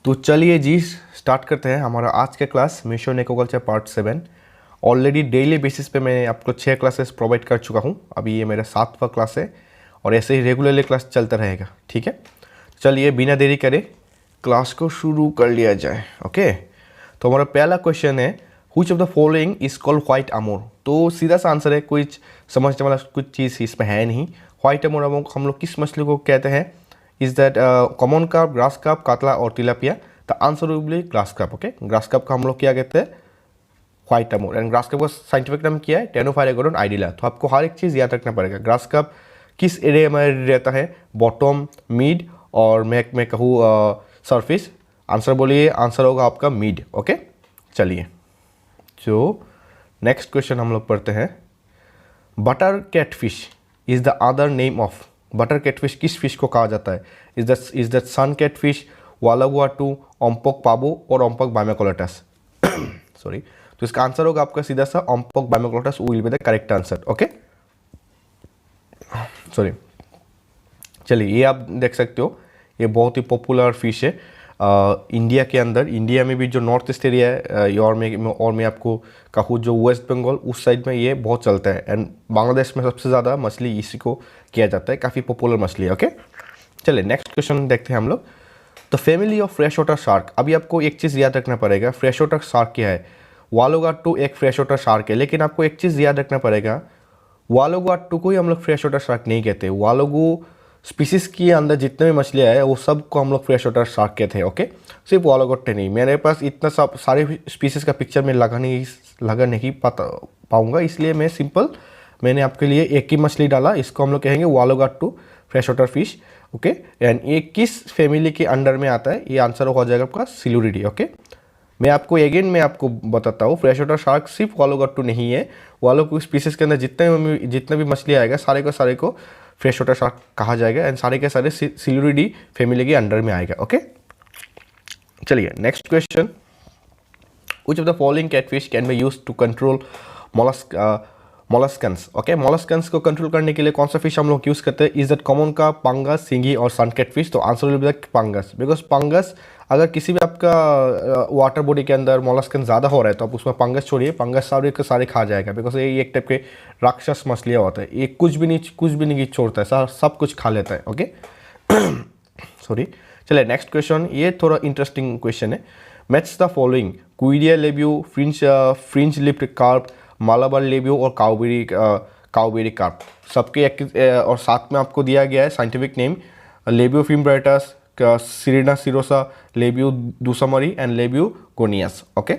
तो चलिए जी स्टार्ट करते हैं हमारा आज का class mission aquaculture part 7। Already daily basis पे मैं आपको 6 क्लासेस प्रोवाइड कर चुका हूँ। अभी ये मेरा 7वां क्लास है और ऐसे ही रेगुलरली क्लास चलता रहेगा। ठीक है, चलिए बिना देरी करे क्लास को शुरू कर लिया जाए। ओके, तो हमारा पहला क्वेश्चन है which of the following is called white Amur. तो सीधा सा आंसर है, कुछ समझने वाला कुछ चीज़ इसमें है नहीं। व्हाइट अमूर हम लोग किस मछली को कहते हैं? Is that common carp, grass carp, catla और tilapia. The answer will be grass carp. Okay, grass carp का हम लोग क्या कहते हैं? White Amur. And grass carp का साइंटिफिक नाम क्या है? टेनोफाइलेगोडोन आइडिला। तो आपको हर एक चीज़ याद रखना पड़ेगा। ग्रास कार्प किस एरिया में रहता है? बॉटम, मिड और मैं कहूँ सरफेस। आंसर बोलिए, आंसर होगा आपका मिड। ओके, चलिए जो नेक्स्ट क्वेश्चन हम लोग पढ़ते हैं। Butter catfish is the other name of. Butter catfish किस फिश को कहा जाता है? इज दैट सन कैटफिश, वालागुआटू, ओम्पोक पाबो और ओम्पोक बाइमेकोलेटस। सॉरी, तो इसका आंसर होगा आपका सीधा सा Ompok bimaculatus will be the correct answer. Okay, sorry. चलिए ये आप देख सकते हो, ये बहुत ही पॉपुलर फिश है इंडिया के अंदर। इंडिया में भी जो नॉर्थ ईस्ट एरिया है और मैं आपको कहूँ जो वेस्ट बंगाल उस साइड में ये बहुत चलता है। एंड बांग्लादेश में सबसे ज़्यादा मछली इसी को किया जाता है, काफ़ी पॉपुलर मछली है। ओके, चलिए नेक्स्ट क्वेश्चन देखते हैं हम लोग। The family of fresh water shark. अभी आपको एक चीज़ याद रखना पड़ेगा, फ्रेश वाटर शार्क क्या है? वालोगाटू एक फ्रेश वाटर शार्क है, लेकिन आपको एक चीज़ याद रखना पड़ेगा, वालोगाटू को ही हम लोग फ्रेश वाटर शार्क नहीं कहते। वालोगो स्पीसीज के अंदर जितने भी मछलियाँ हैं वो सब को हम लोग फ्रेश वाटर शार्क कहते हैं। ओके, सिर्फ वालोगोट्टे नहीं। मेरे पास इतना सब सारे स्पीसीज का पिक्चर में लगा नहीं पाऊंगा, इसलिए मैंने आपके लिए एक ही मछली डाला, इसको हम लोग कहेंगे Wallago attu fresh water fish. Okay, and ये किस फैमिली के अंडर में आता है? ये आंसर हो जाएगा आपका सिलुरिडी। ओके, मैं आपको बताता हूँ, फ्रेश वाटर शार्क सिर्फ वालोगाटू नहीं है। वालोगो स्पीसीज के अंदर जितने भी मछली आएगा सारे को फ्रेश वाटर शार्क कहा जाएगा एंड सारे के सारे सिलुरिडी फैमिली के अंडर में आएगा। ओके, चलिए next question. Which of the following catfish can be used to control molluscans. Okay, molluscans को कंट्रोल करने के लिए कौन सा फिश हम लोग यूज करते हैं? इज दैट कॉमन का, पंगस, सिंगी और सन कैटफिश। तो answer will be the pangas, because pangas अगर किसी भी आपका वाटर बॉडी के अंदर मोलस्कन ज़्यादा हो रहा है तो आप उसमें पंगस छोड़िए, पंगस सारे के सारे खा जाएगा। बिकॉज ये एक टाइप के राक्षस मछलियाँ होता है, ये कुछ भी नहीं छोड़ता है, सब कुछ खा लेता है। Okay, sorry. चलिए नेक्स्ट क्वेश्चन, ये थोड़ा इंटरेस्टिंग क्वेश्चन है। मैच द फॉलोइंग क्विडिया labeo, fringe lipped carp, Malabar labeo और काउबेरी कार्प। सबके और साथ में आपको दिया गया है scientific name labeo fimbriatus, cirrhina cirrhosa, labeo dussumieri and labeo gonius. Okay,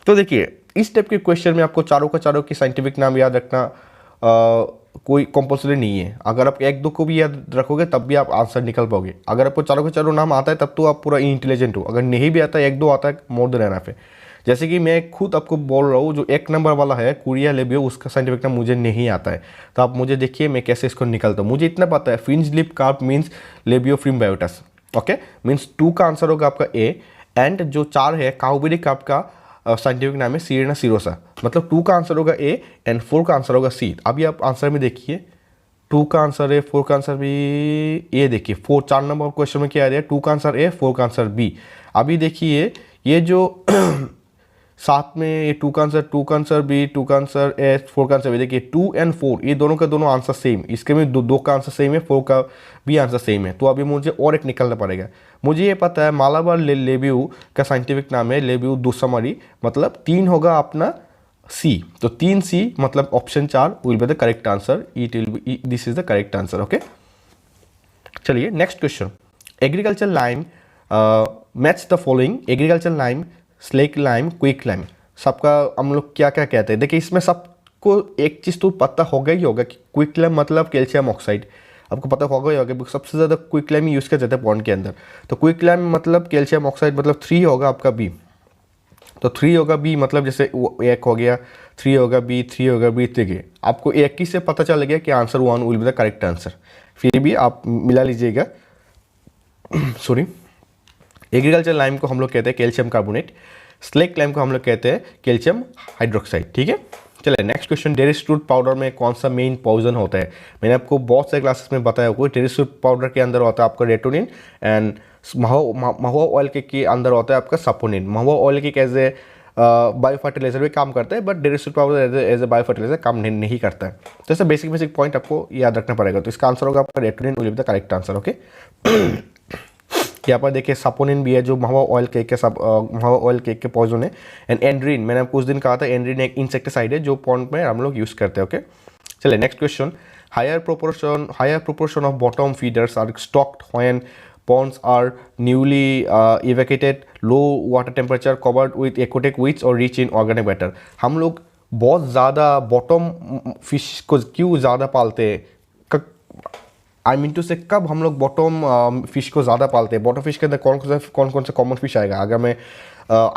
तो देखिए इस टाइप के क्वेश्चन में आपको चारों की साइंटिफिक नाम याद रखना कोई कंपल्सरी नहीं है। अगर आप एक दो को भी याद रखोगे तब भी आप आंसर निकल पाओगे। अगर आपको चारों के चारों नाम आता है तब तो आप पूरा इंटेलिजेंट हो। अगर नहीं भी आता है, एक दो आता है, मोर देन एनफ है। जैसे कि मैं खुद आपको बोल रहा हूँ, जो 1 नंबर वाला है कुरिया लेबियो, उसका साइंटिफिक नाम मुझे नहीं आता है। तो आप मुझे देखिए मैं कैसे इसको निकलता हूँ। मुझे इतना पता है, fringe lip carp means labeo fimbriatus. Okay, means 2 का आंसर होगा आपका ए। एंड जो 4 है काउबेरी कार्प का साइंटिफिक नाम है सिरेना सिरोसा, मतलब 2 का आंसर होगा ए एंड 4 का आंसर होगा सी। अभी आप आंसर में देखिए, 2 का आंसर है, 4 का आंसर भी। ये देखिए 4 नंबर क्वेश्चन में क्या आ रहा है? 2 का आंसर ए, 4 का आंसर बी। अभी देखिए ये जो साथ में ये 2 का आंसर बी, 2 का आंसर ए, 4 का आंसर बी। देखिए 2 एंड 4 ये दोनों का दोनों आंसर सेम। इसके में 2 का आंसर सेम है, 4 का भी आंसर सेम है। तो अभी मुझे और एक निकलना पड़ेगा। मुझे ये पता है मालाबार लेब्यू का साइंटिफिक नाम है लेब्यू दूसमरी, मतलब 3 होगा अपना सी। तो 3 सी मतलब option 4 will be the correct answer. This is the correct answer. Okay, चलिए next question. Agriculture lime match the following. Agriculture lime, slake lime, quick lime, सबका हम लोग क्या क्या कहते हैं? देखिए इसमें सबको एक चीज़ तो पता होगा ही होगा कि क्विक लाइम मतलब कैल्शियम ऑक्साइड। आपको पता होगा ही होगा, सबसे ज़्यादा क्विक लाइम यूज़ किया जाता है पॉन्ड के अंदर। तो क्विक लाइम मतलब कैल्शियम ऑक्साइड, मतलब 3 होगा आपका बी। तो 3 होगा बी, मतलब जैसे 1 हो गया, 3 होगा बी, 3 होगा बी। देखिए आपको एक ही से पता चल गया कि answer 1 will be the correct answer. फिर भी आप मिला लीजिएगा। सॉरी, एग्रीकल्चर लाइम को हम लोग कहते हैं कैल्शियम कार्बोनेट, स्लेक लाइम को हम लोग कहते हैं कैल्शियम हाइड्रोक्साइड। ठीक है, चलिए नेक्स्ट क्वेश्चन, डेरिस रूट पाउडर में कौन सा मेन पॉइजन होता है? मैंने आपको बहुत से क्लासेस में बताया हुआ, डेरिस रूट पाउडर के अंदर होता है आपका रेटोनिन एंड महुआ ऑयल के अंदर होता है आपका saponin. Mahua oil cake as a bio fertiliser भी काम करता है, but derris root powder as a bio fertiliser काम नहीं करता है। तो ऐसे बेसिक पॉइंट आपको याद रखना पड़ेगा। तो इसका आंसर होगा आपका rotenone will be the correct answer. Okay, यहाँ पर देखिए सपोनिन भी है जो महुआ ऑयल केक के पॉइजन है। एंड एंड्रीन, मैंने आपको उस दिन कहा था एंड्रीन एक इंसेक्टिसाइड है जो पॉन्ड में हम लोग यूज़ करते हैं। ओके, चलिए next question, higher proportion of bottom feeders are stocked when ponds are newly evacuated, low water temperature, covered with aquatic weeds or rich in organic matter। हम लोग बहुत ज़्यादा बॉटम फिश को क्यों ज़्यादा पालते हैं? आई मीन टू से कब हम लोग बॉटम फिश को ज़्यादा पालते हैं? बॉटम फिश के अंदर कौन कौन सा कॉमन फिश आएगा? अगर मैं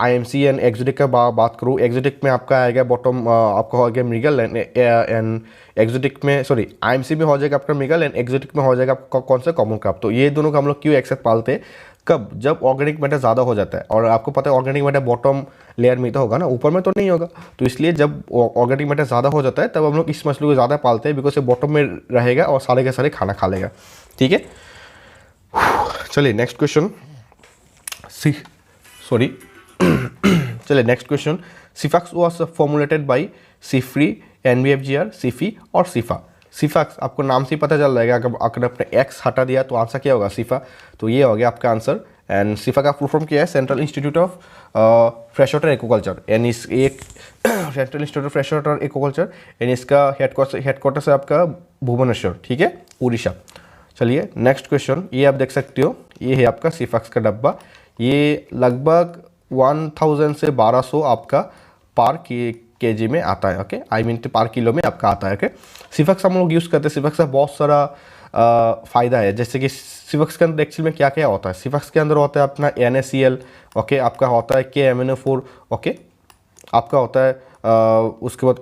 IMC एंड एक्जोटिक का बात करूँ, एक्जोटिक में आपका आएगा बॉटम, आपका हो गया मृगल एंड एक्जोटिक में, सॉरी IMC में हो जाएगा आपका मृगल एंड एक्जोटिक में हो जाएगा आपका कौन सा कॉमन क्रब। तो ये दोनों का हम लोग क्यों एक्सेप्ट पालते हैं? कब? जब ऑर्गेनिक मैटर ज़्यादा हो जाता है। और आपको पता है ऑर्गेनिक मैटर बॉटम लेयर में तो होगा ना, ऊपर में तो नहीं होगा। तो इसलिए जब ऑर्गेनिक मैटर ज़्यादा हो जाता है तब हम लोग इस मछली को ज़्यादा पालते हैं, बिकॉज ये बॉटम में रहेगा और सारे के सारे खाना खा लेगा। ठीक है, चलिए नेक्स्ट क्वेश्चन, चलिए next question, CIFAX was formulated by CIFRI, NBFGR, CIFE और सिफा। सिफाक्स आपको नाम से ही पता चल जाएगा, अगर आपने एक्स हटा दिया तो आंसर क्या होगा? सिफा। तो ये हो गया आपका आंसर। एंड सिफा का फुल फॉर्म क्या है? Central institute of fresh water aquaculture. And इस एक central institute of fresh water aquaculture and इसका हेडक्वार्टर है आपका भुवनेश्वर। ठीक है, उड़ीसा। चलिए नेक्स्ट क्वेश्चन, ये आप देख सकते हो, ये है आपका सिफाक्स का डब्बा। ये लगभग 1000 से 1200 आपका पर केजी में आता है। ओके, आई मीन पर किलो में आपका आता है। ओके, सिफाक्स हम लोग यूज़ करते हैं। सिफाक्स का बहुत सारा फ़ायदा है, जैसे कि सिफाक्स के अंदर एक्चुअली में क्या क्या होता है। सिफाक्स के अंदर होता है अपना NaCl, ओके, आपका होता है KMnO4, ओके, आपका होता है उसके बाद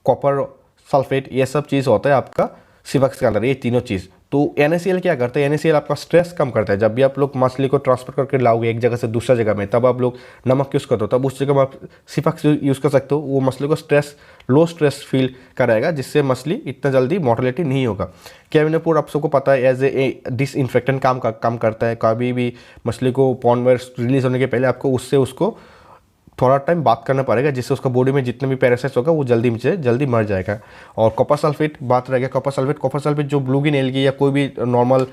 कॉपर सल्फेट, ये सब चीज़ होता है आपका सिफाक्स के अंदर, ये तीनों चीज़। तो NaCl क्या करता है? NaCl आपका स्ट्रेस कम करता है। जब भी आप लोग मछली को ट्रांसफर करके लाओगे एक जगह से दूसरा जगह में, तब आप लोग नमक यूज़ करते हो, तब उस जगह में आप सिफाक्स यूज़ कर सकते हो। वो मछली को लो स्ट्रेस फील कराएगा, जिससे मछली इतना जल्दी मोर्टेलिटी नहीं होगा। KMnO4 आप सबको पता है एज ए डिसइंफेक्टेंट काम करता है। कभी भी मछली को पॉन्ड में रिलीज होने के पहले आपको उसको थोड़ा टाइम बात करना पड़ेगा, जिससे उसका बॉडी में जितने भी पैरासाइट्स होगा वो जल्दी मर जाएगा। और कॉपर सल्फेट बात रहेगा, कॉपर सल्फेट जो ब्लूगिन एल्गी या कोई भी नॉर्मल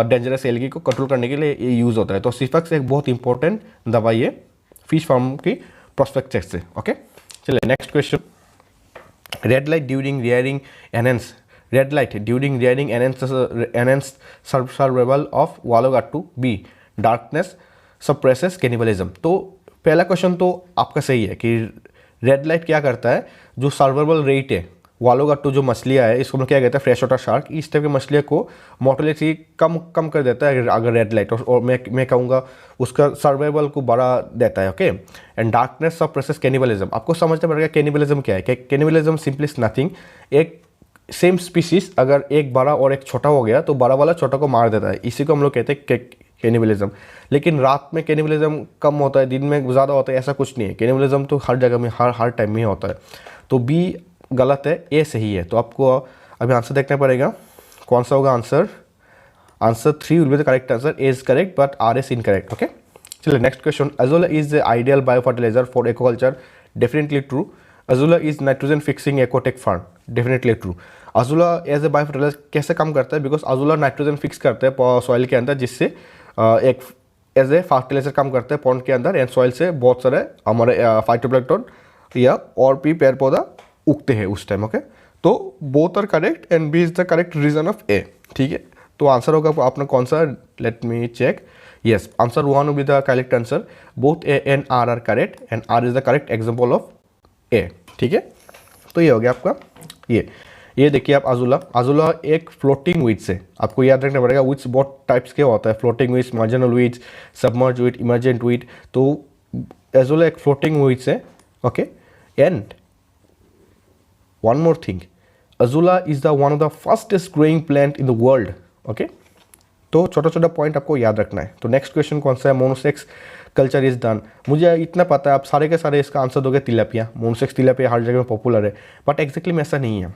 डेंजरस एल्गी को कंट्रोल करने के लिए ये यूज़ होता है। तो सिफाक्स एक बहुत इंपॉर्टेंट दवाई है फिश फार्म की प्रोस्पेक्ट से। ओके, चलिए next question, red light during rearing enhance survival of Wallago attu. B, darkness suppresses cannibalism. तो पहला क्वेश्चन तो आपका सही है कि रेड लाइट क्या करता है, जो सर्वाइवल रेट है वालोगाटू जो मछलियाँ है, इसको हम क्या कहते हैं फ्रेश वाटर शार्क, इस टाइप की मछलियों को मोर्टेलिटी कम कर देता है अगर रेड लाइट, और मैं कहूँगा उसका सर्वाइवल को बढ़ा देता है। Okay, and darkness suppresses cannibalism. आपको समझना पड़ेगा कैनिबलिज्म क्या है। कैनिबलिज्म सिंपली नथिंग, एक सेम स्पीसीज अगर एक बड़ा और एक छोटा हो गया तो बड़ा वाला छोटा को मार देता है, इसी को हम लोग कहते हैं कैनिबलिज्म। लेकिन रात में कैनिबलिज्म कम होता है, दिन में ज़्यादा होता है, ऐसा कुछ नहीं है। कैनिबलिज्म तो हर जगह में हर टाइम में होता है। तो बी गलत है, ए सही है। तो आपको अभी आंसर देखना पड़ेगा कौन सा होगा answer. Answer 3 will be the correct answer. A is correct but R is incorrect. Okay, चलिए next question, azolla is the ideal bio fertiliser for aquaculture. Definitely true. Azolla is nitrogen fixing aquatic farm. Definitely true. Azolla as a bio fertiliser कैसे काम करता है? Because azolla nitrogen fix करता है soil के अंदर, जिससे एक एज ए फर्टिलाइजर काम करता है पॉन्ड के अंदर, एंड सॉइल से बहुत सारे हमारे फाइटोप्लैंक्टन या और भी पेड़ पौधा उगते हैं उस टाइम। ओके, तो both are correct and B is the correct reason of A. ठीक है, तो आंसर होगा आपने कौन सा? Let me check. Yes, answer 1 will be the correct answer. Both A and R are correct and R is the correct example of A. ठीक है, तो ये हो गया आपका ये देखिए आप अजोला एक फ्लोटिंग वीड्स है। आपको याद रखना पड़ेगा वीड्स बहुत टाइप्स के होता है, floating weeds, marginal weeds, submerge weed, emergent weed. तो अजोला एक फ्लोटिंग वीड्स है। Okay, and one more thing, azolla is the one of the fastest growing plant in the world. Okay, तो छोटा point आपको याद रखना है। तो नेक्स्ट क्वेश्चन कौन सा है? Monosex culture is done. मुझे इतना पता है आप सारे के सारे इसका आंसर दोगे तिलापिया। मोनोसेक्स तिलापिया हर जगह में पॉपुलर है, बट एग्जैक्टली में ऐसा नहीं है।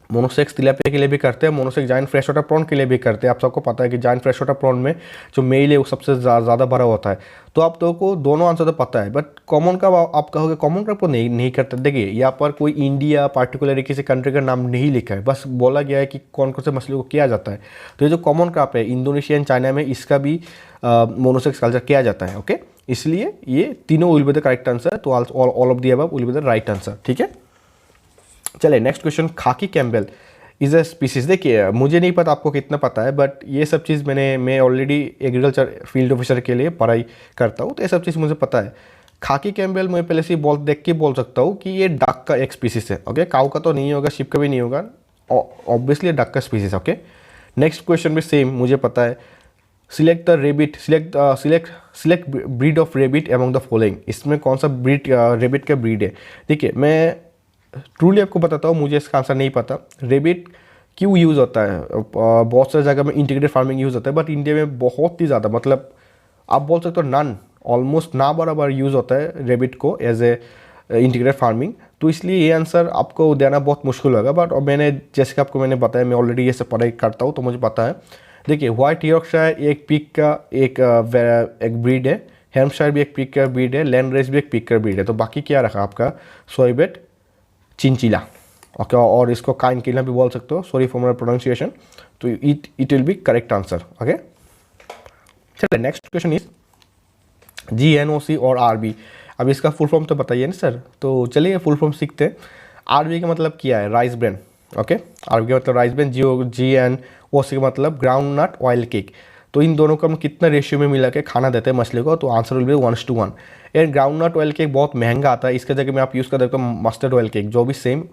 मोनोसेक्स तिलापिया के लिए भी करते हैं, monosex giant fresh water prawn के लिए भी करते हैं। आप सबको पता है कि जायंट फ्रेश वाटर प्रॉन में जो मेल है वो सबसे ज़्यादा बड़ा होता है। तो आप लोगों को दोनों आंसर तो पता है, बट कॉमन का आप कहोगे कॉमन का आपको नहीं करते। देखिए यहाँ पर कोई इंडिया पार्टिकुलरली किसी कंट्री का नाम नहीं लिखा है, बस बोला गया है कि कौन कौन से मछलियों को किया जाता है। तो ये जो कॉमन क्रॉप है इंडोनेशिया एंड चाइना में, इसका भी मोनोसेक्स कल्चर किया जाता है। ओके, इसलिए ये तीनों will be the correct answer. तो all of the above will be the right answer. ठीक है, चलिए next question. Khaki Campbell is a species. देखिए मुझे नहीं पता आपको कितना पता है, बट ये सब चीज़ मैं ऑलरेडी एग्रीकल्चर फील्ड ऑफिसर के लिए पढ़ाई करता हूँ, तो ये सब चीज़ मुझे पता है। खाकी कैम्बेल मैं पहले से देख के बोल सकता हूँ कि ये डक का एक स्पीसीज है। ओके, काऊ का तो नहीं होगा, शिप का भी नहीं होगा, ऑब्वियसली डक का स्पीसीज। ओके, नेक्स्ट क्वेश्चन भी सेम मुझे पता है। Select the rebate, select breed of rebate among the following. इसमें कौन सा ब्रीड रेबिट का ब्रीड है? देखिए मैं ट्रूली आपको बताता हूँ, मुझे इसका आंसर नहीं पता। रेबिट क्यों यूज़ होता है? बहुत सारी जगह में इंटीग्रेटेड फार्मिंग यूज़ होता है, बट इंडिया में बहुत ही ज़्यादा, मतलब आप बोल सकते हो नन, ऑलमोस्ट ना बराबर यूज़ होता है रेबिट को एज ए इंटीग्रेटेड फार्मिंग। तो इसलिए ये आंसर आपको देना बहुत मुश्किल होगा, बट मैंने जैसे कि आपको मैंने बताया, मैं ऑलरेडी ये सब पढ़ाई करता हूँ तो मुझे पता है। देखिए व्हाइट यॉर्कशायर एक पिग का एक ब्रीड है, हैम्पशायर भी एक पिग का ब्रीड है, लैंडरेस भी एक पिग का ब्रीड है। तो बाकी क्या रखा आपका? सोयबेट, चिंचिला। ओके, और इसको काइनकिला भी बोल सकते हो, सॉरी फॉर माय प्रोनाउंसिएशन। तो it will be correct answer. Okay, चलिए नेक्स्ट क्वेश्चन इज GNOC और RB। अब इसका फुल फॉर्म तो बताइए ना सर, तो चलिए फुल फॉर्म सीखते हैं। RB का मतलब क्या है? Rice bran. ओके, RB का मतलब राइस ब्रेन, GNOC का मतलब ग्राउंड नट ऑयल केक। तो इन दोनों को हम कितना रेशियो में मिला के खाना देते हैं मछली को? तो answer will be 1:1। And groundnut oil cake बहुत महंगा आता है, इसके जगह में आप यूज़ कर सकते हो मस्टर्ड ऑयल केक, जो भी सेम,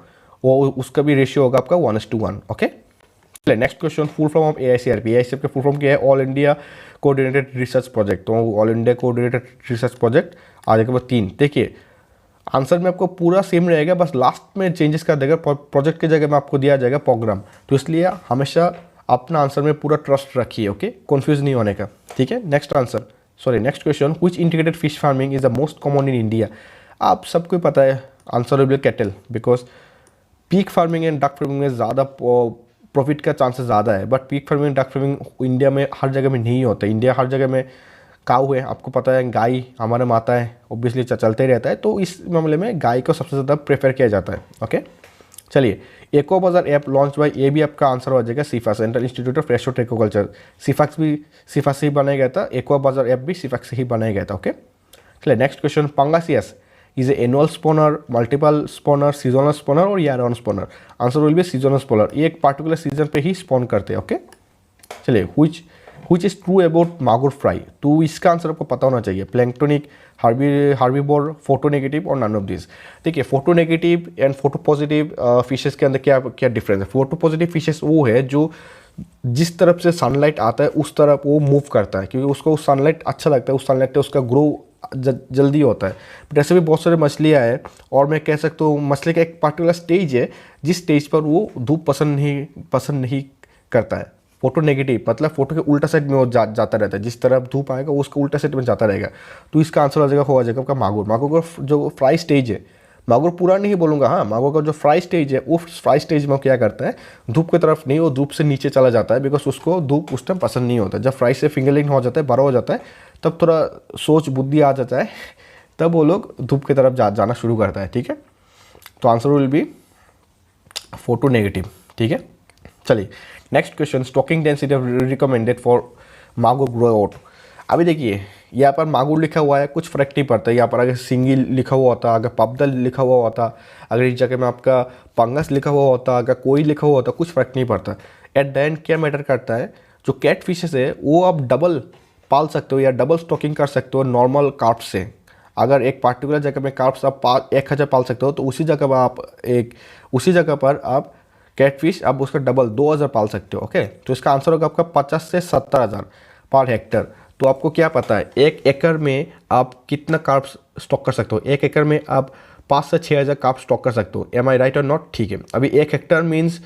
वो उसका भी रेशियो होगा आपका 1:1। ओके, चलिए next question. Full form of AICRP। AICRP का फुल फॉर्म क्या है? All India coordinated research project. तो all India coordinated research project आ जाएगा 3। देखिए आंसर में आपको पूरा सेम रहेगा, बस लास्ट में चेंजेस कर देगा, प्रोजेक्ट की जगह में आपको दिया जाएगा प्रोग्राम। तो इसलिए हमेशा अपना आंसर में पूरा ट्रस्ट रखिए। ओके, कन्फ्यूज नहीं होने का। ठीक है, next question. Which integrated fish farming is the most common in India? आप सबको पता है answer will B cattle, because peak farming and duck farming में ज़्यादा प्रॉफिट का चांसेस ज़्यादा है, but peak farming duck farming India में हर जगह में नहीं होता। इंडिया हर जगह में काऊ है, आपको पता है, गाय हमारे माता है, ऑब्वियसली चलते ही रहता है। तो इस मामले में गाय को सबसे ज़्यादा प्रेफर किया जाता है। ओके, चलिए एको बाजार ऐप लॉन्च बाय, ये भी आपका आंसर हो जाएगा CIFA, central institute of fresh water aquaculture. CIFA से ही बनाया गया था, एको बाजार ऐप भी सिफा से ही बनाया गया था। ओके, चलिए next question. Pangasius is annual spawner, multiple spawner, seasonal spawner और year round spawner? Answer will be seasonal spawner. ये एक पार्टिकुलर सीजन पे ही स्पॉन करते हैं। ओके, चलिए व्हिच इज ट्रू अबाउट मागुर फ्राई? तो इसका आंसर आपको पता होना चाहिए। प्लैंक्टोनिक, हार्बीवोर, फोटो नेगेटिव और नन ऑफ दिस। देखिए photo negative and photo positive fishes के अंदर क्या डिफरेंस है? फोटो पॉजिटिव फिशेस वो है जो जिस तरफ से सनलाइट आता है उस तरफ वो मूव करता है, क्योंकि उसको सनलाइट अच्छा लगता है, उस सनलाइट से उसका ग्रो जल्दी होता है। बट ऐसे भी बहुत सारे मछलियाँ हैं, और मैं कह सकता हूँ मछली का एक पर्टिकुलर स्टेज है जिस स्टेज पर वो धूप पसंद नहीं करता है। फोटो नेगेटिव मतलब फोटो के उल्टा साइड में वो जाता रहता है, जिस तरफ धूप आएगा वो उसका उल्टा साइड में जाता रहेगा। तो इसका आंसर हो जाएगा आपका मागुर का जो फ्राई स्टेज है। मागुर पूरा नहीं बोलूँगा, हाँ, मागुर का जो फ्राई स्टेज है, वो फ्राई स्टेज में क्या करता है, धूप की तरफ नहीं, वो धूप से नीचे चला जाता है, बिकॉज उसको धूप उस टाइम पसंद नहीं होता। जब फ्राई से फिंगरलिंग हो जाता है, बड़ा हो जाता है, तब थोड़ा सोच बुद्धि आ जाता है, तब वो लोग धूप की तरफ जाना शुरू करता है। ठीक है, तो answer will be photo negative. ठीक है, चलिए next question. Stocking density recommended for magur grow out. अभी देखिए यहाँ पर मागुर लिखा हुआ है, कुछ फर्क नहीं पड़ता। यहाँ पर अगर सिंगी लिखा हुआ होता, अगर पबदल लिखा हुआ होता, अगर इस जगह में आपका पंगस लिखा हुआ होता, अगर कोई लिखा हुआ होता, कुछ फ़र्क नहीं पड़ता। एट द एंड क्या मैटर करता है, जो कैट फिशेस है वो आप डबल पाल सकते हो या डबल स्टॉकिंग कर सकते हो नॉर्मल कार्प से। अगर एक पार्टिकुलर जगह में कार्प्स आप 1000 पाल सकते हो, तो उसी जगह पर आप कैटफिश आप उसका डबल 2000 पाल सकते हो। ओके, तो इसका आंसर होगा आपका 50 से 70,000 पर हेक्टर। तो आपको क्या पता है, 1 एकड़ में आप कितना कार्प्स स्टॉक कर सकते हो? 1 एकड़ में आप 5 से 6000 कार्प स्टॉक कर सकते हो। एम आई राइट और नॉट? ठीक है, अभी 1 हेक्टर मीन्स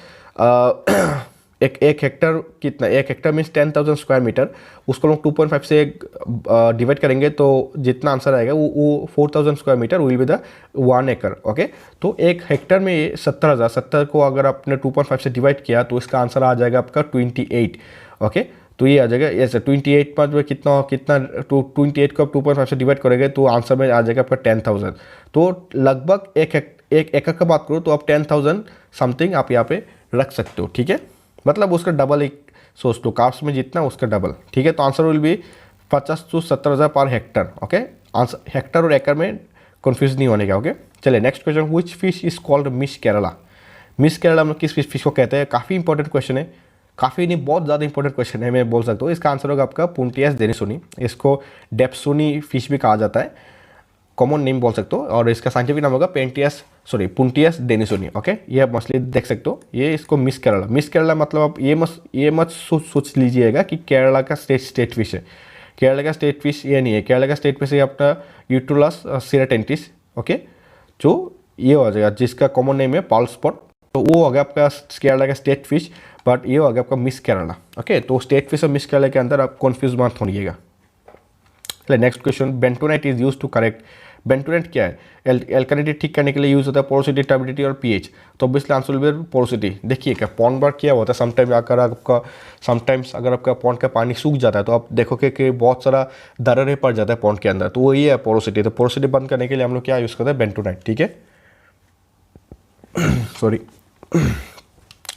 एक हेक्टर कितना, एक हेक्टर मीन्स 10,000 स्क्वायर मीटर, उसको लोग 2.5 से डिवाइड करेंगे तो जितना आंसर आएगा वो 4,000 square metre will be the 1 एकड़। ओके, तो एक हेक्टर में 70,000, 70 को अगर आपने 2.5 से डिवाइड किया तो इसका आंसर आ जाएगा आपका 28। ओके, तो ये आ जाएगा ऐसे 28 पाँच में कितना कितना 28 को आप 2.5 से डिवाइड करेंगे तो आंसर में आ जाएगा आपका 10,000। तो लगभग एक एकड़ का बात करो तो आप 10,000 समथिंग आप यहाँ पे रख सकते हो। ठीक है, मतलब उसका डबल एक सोच लो, काप्स में जितना उसका डबल। ठीक है, तो answer will B 50 to 70,000 per hectare. Okay, answer Hector और एकड़ में कंफ्यूज नहीं होने का। ओके, चलिए next question, which fish is called miss Kerala. Miss Kerala में किस फिश को कहते हैं? काफ़ी इंपॉर्टेंट क्वेश्चन है, काफ़ी नहीं बहुत ज़्यादा इंपॉर्टेंट क्वेश्चन है, मैं बोल सकता हूँ। इसका आंसर होगा आपका पुंटियस डेनिसोनी। इसको डेप्सोनी फिश भी कहा जाता है, कॉमन नेम बोल सकते हो, और इसका साइंटिफिक नाम होगा पुंटियस डेनिसोनी। ओके, ये आप मछली देख सकते हो, ये इसको मिस केरला मतलब आप ये मत सोच लीजिएगा कि केरला का स्टेट फिश है। केरला का स्टेट फिश ये नहीं है, केरला का स्टेट फिश है अपना यूट्रोलस सिराटेंटिस। ओके, जो ये हो जाएगा जिसका कॉमन नेम है पाल स्पॉट, तो वो हो गया आपका केरला का स्टेट फिश, बट ये हो गया आपका मिस केरला। ओके, तो स्टेट फिश और मिस केरला के अंदर आप कन्फ्यूज मत होइएगा। Next question, bentonite is use to correct. Bentonite क्या है? एल्कालिनिटी ठीक करने के लिए यूज होता है, पोरोसिटी, टर्बिडिटी और पीएच। तो obviously answer will B porosity. देखिए क्या पॉन्ड बार क्या होता है, समटाइम्स अगर आपका पॉन्ड का पानी सूख जाता है तो आप देखोगे कि बहुत सारा दरारें पड़ जाता है पॉन्ड के अंदर, तो वो ये है पोरोसिटी। तो पोरोसिटी बंद करने के लिए हम लोग क्या यूज़ करते हैं? बेंटोनाइट। ठीक है, sorry.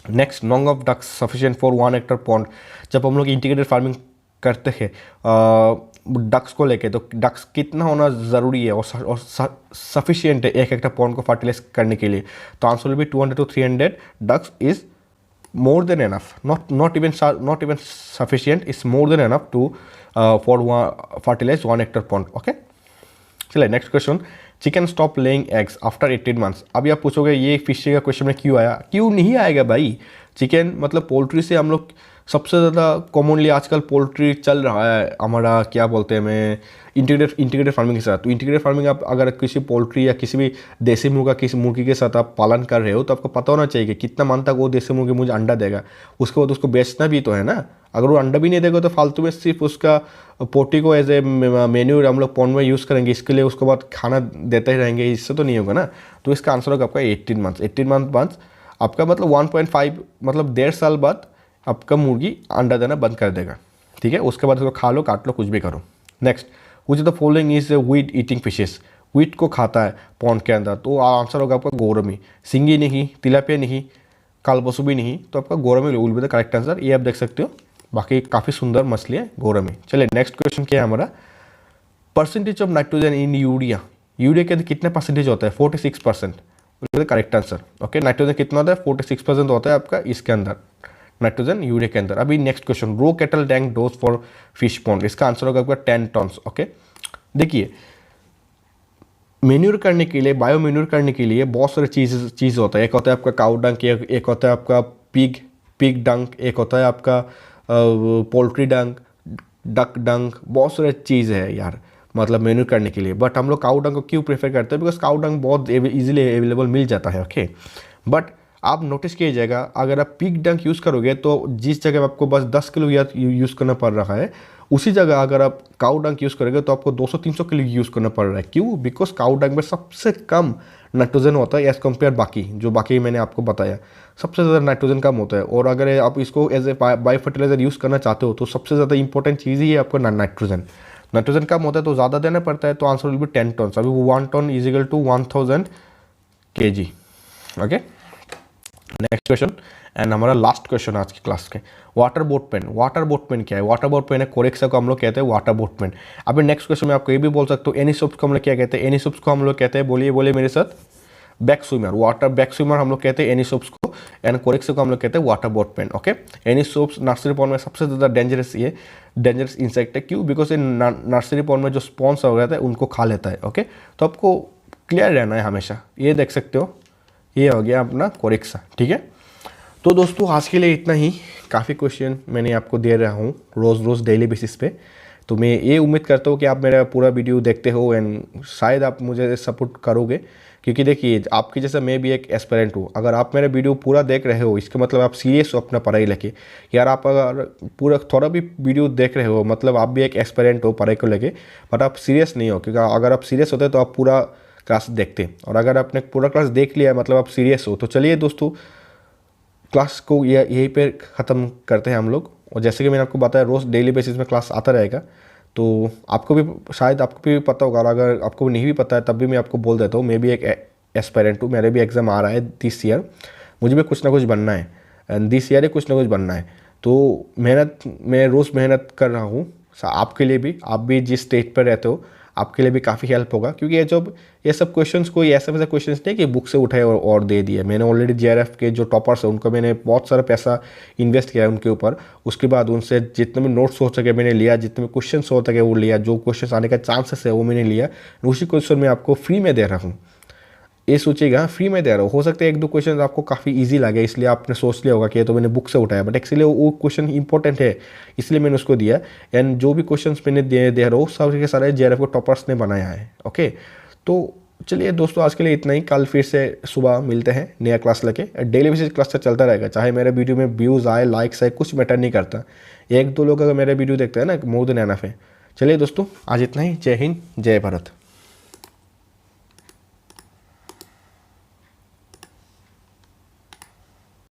Next, number of ducks sufficient for 1 hectare pond. जब हम लोग इंटीग्रेटेड फार्मिंग करते हैं डक्स को लेके, तो डक्स कितना होना ज़रूरी है और सफिशिएंट है 1 हेक्टर पॉन्ड को फर्टिलाइज करने के लिए? तो answer will be 200 to 300 ducks is more than enough, not even sufficient, is more than enough to for fertilize 1 hectare pond. Okay, चलिए next question, chicken stop laying eggs after 18 months. अभी आप पूछोगे ये fish का question में क्यों आया? क्यों नहीं आएगा भाई? चिकन मतलब पोल्ट्री से हम लोग सबसे ज़्यादा कॉमनली आजकल पोल्ट्री चल रहा है हमारा, क्या बोलते हैं, मैं इंटीग्रेटेड फार्मिंग के साथ। तो इंटीग्रेटेड फार्मिंग आप अगर किसी पोल्ट्री या किसी भी देसी मुर्गा किसी मुर्गी के साथ आप पालन कर रहे हो तो आपको पता होना चाहिए कि कितना मंथ तक वो देसी मुर्गी मुझे अंडा देगा, उसके बाद उसको बेचना भी तो है ना। अगर वो अंडा भी नहीं देगा तो फालतू में सिर्फ उसका पोटी को एज ए मेन्यू हम लोग पॉन्ड में यूज़ करेंगे, इसके लिए उसके बाद खाना देते ही रहेंगे, इससे तो नहीं होगा ना। तो इसका आंसर होगा आपका 18 मंथ्स। 18 मंथ बाद आपका मतलब 1.5 मतलब 1.5 साल बाद आपका मुर्गी अंडा देना बंद कर देगा। ठीक है, उसके बाद उसको खा लो, काट लो, कुछ भी करो। Next, which the following is wheat eating fishes. Wheat को खाता है पॉन्ड के अंदर, तो आंसर होगा आपका गोरमी। सिंगी नहीं, तिलापिया नहीं, कालबसु भी नहीं, तो आपका gourami will be the correct answer. ये आप देख सकते हो, बाकी काफ़ी सुंदर मछली है गोरमी। चलिए नेक्स्ट क्वेश्चन क्या है हमारा, percentage of nitrogen in urea. Urea के अंदर कितना परसेंटेज होता है? 46%, करेक्ट आंसर। ओके, नाइट्रोजन कितना होता है? 46% होता है आपका इसके अंदर नाइट्रोजन यूरिया के अंदर। अभी next question, raw cattle tank dose for fish pond. इसका आंसर होगा आपका 10 टन्स। ओके, देखिए मेन्यूर करने के लिए, बायो मेन्यूर करने के लिए बहुत सारे चीज़ होता है। एक होता है आपका काउ डंक, एक होता है आपका पिग डंक, एक होता है आपका पोल्ट्री डंक, डक डंक, बहुत सारे चीज़ है यार मतलब मेन्यूर करने के लिए। बट हम लोग काउ डंक को क्यों प्रेफर करते हैं? बिकॉज काउ डंक बहुत इजीली अवेलेबल मिल जाता है। ओके, बट आप नोटिस कीजिएगा अगर आप पिग डंक यूज़ करोगे तो जिस जगह आपको बस 10 किलो यूज़ करना पड़ रहा है, उसी जगह अगर आप काउ डंक यूज़ करोगे तो आपको 200-300 किलो यूज़ करना पड़ रहा है। क्यों? बिकॉज काउ डंक में सबसे कम नाइट्रोजन होता है एज़ कम्पेयर बाकी मैंने आपको बताया, सबसे ज़्यादा नाइट्रोजन कम होता है। और अगर आप इसको as a bio fertiliser use करना चाहते हो तो सबसे ज़्यादा इंपॉर्टेंट चीज़ ही है आपको नाइट्रोजन कम होता है तो ज़्यादा देना पड़ता है। तो आंसर विल बी 10 टन्स। अभी 1 ton is equal to 1000 kg। Okay, next question and हमारा लास्ट क्वेश्चन आज की क्लास के, water boat pen. Water boat pen क्या है? वाटर बोट पेन है कोरेक्सा को हम लोग कहते हैं वाटर बोट पेन। अभी नेक्स्ट क्वेश्चन में आपको ये भी बोल सकते हो एनीसोप्स को हम लोग क्या कहते हैं? एनीसोप्स को हम लोग कहते हैं, बोलिए मेरे साथ, back swimmer. Water back swimmer हम लोग कहते हैं एनीसोप्स को, एंड कोरेक्सा को हम लोग कहते हैं water boat pen. Okay, Anisops nursery pond में सबसे ज़्यादा डेंजरस इंसेक्ट है। क्यों? बिकॉज ये नर्सरी पॉन्ड में जो स्पॉन्स हो जाता है उनको खा लेता है। ओके, तो आपको क्लियर रहना है हमेशा। ये देख सकते हो, ये हो गया अपना कोरेक्सा। ठीक है, तो दोस्तों आज के लिए इतना ही। काफ़ी क्वेश्चन मैंने आपको दे रहा हूँ रोज़ डेली बेसिस पे। तो मैं ये उम्मीद करता हूँ कि आप मेरा पूरा वीडियो देखते हो एंड शायद आप मुझे सपोर्ट करोगे, क्योंकि देखिए आपके जैसा मैं भी एक एस्पिरेंट हूँ। अगर आप मेरा वीडियो पूरा देख रहे हो इसका मतलब आप सीरियस हो अपना पढ़ाई लेके। यार आप अगर पूरा थोड़ा भी वीडियो देख रहे हो मतलब आप भी एक एस्पिरेंट हो पढ़ाई को लेके, बट आप सीरियस नहीं हो। क्योंकि अगर आप सीरियस होते तो आप पूरा क्लास देखते, और अगर आपने पूरा क्लास देख लिया मतलब आप सीरियस हो। तो चलिए दोस्तों, क्लास को यहीं पे ख़त्म करते हैं हम लोग। और जैसे कि मैंने आपको बताया रोज़ डेली बेसिस में क्लास आता रहेगा, तो आपको भी शायद आपको भी पता होगा, और अगर आपको नहीं भी पता है तब भी मैं आपको बोल देता हूँ। मैं भी एक एस्पायरेंट हूँ, मेरे भी एग्ज़ाम आ रहा है दिस ईयर, मुझे भी कुछ ना कुछ बनना है एंड दिस ईयर कुछ ना कुछ बनना है। तो मैं रोज़ मेहनत कर रहा हूँ आपके लिए भी। आप भी जिस स्टेज पर रहते हो आपके लिए भी काफ़ी हेल्प होगा, क्योंकि ये सब क्वेश्चंस कोई ऐसा वैसा क्वेश्चंस नहीं कि बुक से उठाए और दे दिए। मैंने ऑलरेडी जेआरएफ के जो टॉपर्स हैं उनको मैंने बहुत सारा पैसा इन्वेस्ट किया है उनके ऊपर। उसके बाद उनसे जितने भी नोट्स हो सके मैंने लिया, जितने भी क्वेश्चन हो सके वो लिया, जो क्वेश्चन आने का चांसेस है वो मैंने लिया। उसी क्वेश्चन मैं आपको फ्री में दे रहा हूँ। ये सोचिएगा फ्री में दे रहा हूँ, हो सकता है एक दो क्वेश्चन आपको काफ़ी इजी लगे इसलिए आपने सोच लिया होगा कि ये तो मैंने बुक से उठाया, बट एक्चुअली वो क्वेश्चन इंपॉर्टेंट है इसलिए मैंने उसको दिया। एंड जो भी क्वेश्चंस मैंने दे रहा हूँ सब के सारे जेआरएफ को टॉपर्स ने बनाया है। ओके, तो चलिए दोस्तों आज के लिए इतना ही। कल फिर से सुबह मिलते हैं नया क्लास लेके। डेली बेसिस क्लास तो चलता रहेगा, चाहे मेरे वीडियो में व्यूज़ आए लाइक्स आए कुछ मैटर नहीं करता। एक दो लोग अगर मेरे वीडियो देखते हैं ना मोर देन एनफ है। चलिए दोस्तों आज इतना ही। जय हिंद जय भारत।